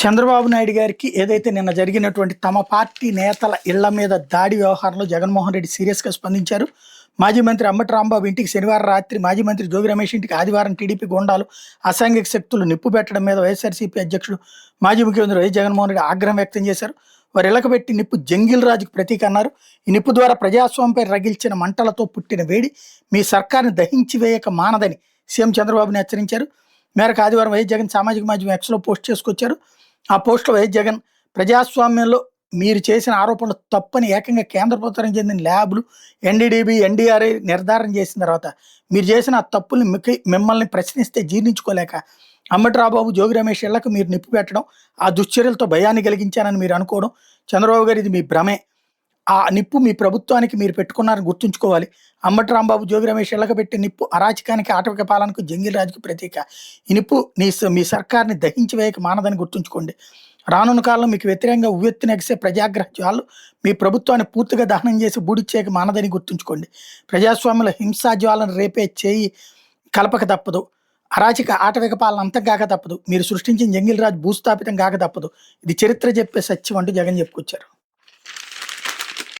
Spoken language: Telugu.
చంద్రబాబు నాయుడు గారికి ఏదైతే నిన్న జరిగినటువంటి తమ పార్టీ నేతల ఇళ్ల మీద దాడి వ్యవహారంలో జగన్మోహన్ రెడ్డి సీరియస్గా స్పందించారు. మాజీ మంత్రి అంబటి రాంబాబు ఇంటికి శనివారం రాత్రి, మాజీ మంత్రి జోగి రమేష్ ఇంటికి ఆదివారం టీడీపీ గూండాలు అసాంఘిక శక్తులు నిప్పు పెట్టడం మీద వైఎస్ఆర్సీపీ అధ్యక్షుడు మాజీ ముఖ్యమంత్రి వైఎస్ జగన్మోహన్ రెడ్డి ఆగ్రహం వ్యక్తం చేశారు. వారి ఇళ్లకు పెట్టి నిప్పు జంగిల్ రాజుకు ప్రతీక అన్నారు. ఈ నిప్పు ద్వారా ప్రజాస్వామ్యంపై రగిల్చిన మంటలతో పుట్టిన వేడి మీ సర్కారుని దహించి వేయక మానదని సీఎం చంద్రబాబుని హెచ్చరించారు. మేరకు ఆదివారం వైఎస్ జగన్ సామాజిక మాధ్యమం ఎక్స్లో పోస్ట్ చేసుకొచ్చారు. ఆ పోస్టులో వైఎస్ జగన్ ప్రజాస్వామ్యంలో మీరు చేసిన ఆరోపణలు తప్పని ఏకంగా కేంద్ర ప్రభుత్వానికి చెందిన ల్యాబ్లు, ఎన్డీడీబీ, ఎన్డీఆర్ఐ నిర్ధారణ చేసిన తర్వాత మీరు చేసిన ఆ తప్పుల్ని మిమ్మల్ని ప్రశ్నిస్తే జీర్ణించుకోలేక అంబటి రాంబాబు, జోగి రమేష్ ఇళ్లకు మీరు నిప్పు పెట్టడం, ఆ దుశ్చర్యలతో భయాన్ని కలిగించానని మీరు అనుకోవడం, చంద్రబాబు గారు ఇది మీ భ్రమే. ఆ నిప్పు మీ ప్రభుత్వానికి మీరు పెట్టుకున్నారని గుర్తుంచుకోవాలి. అంబటి రాంబాబు, జోగి రమేష్ ఇళ్లకు పెట్టే నిప్పు అరాచకానికి, ఆటవిక పాలనకు, జంగిల్ రాజుకి ప్రతీక. ఈ నిప్పు మీ సర్కార్ని దహించి వేయక మానదని గుర్తుంచుకోండి. రానున్న కాలంలో మీకు వ్యతిరేకంగా ఉవ్వెత్తున ఎగిసే ప్రజాగ్రహ జ్వాలలు మీ ప్రభుత్వాన్ని పూర్తిగా దహనం చేసి బూడిచ్చేయక మానదని గుర్తుంచుకోండి. ప్రజాస్వామ్యంలో హింసా జ్వాలను రేపే చేయి కలపక తప్పదు. అరాచక ఆటవిక పాలన అంతం కాక తప్పదు. మీరు సృష్టించిన జంగిల్ రాజు భూస్థాపితం కాక తప్పదు. ఇది చరిత్ర చెప్పే సత్యం అంటూ జగన్ చెప్పుకొచ్చారు.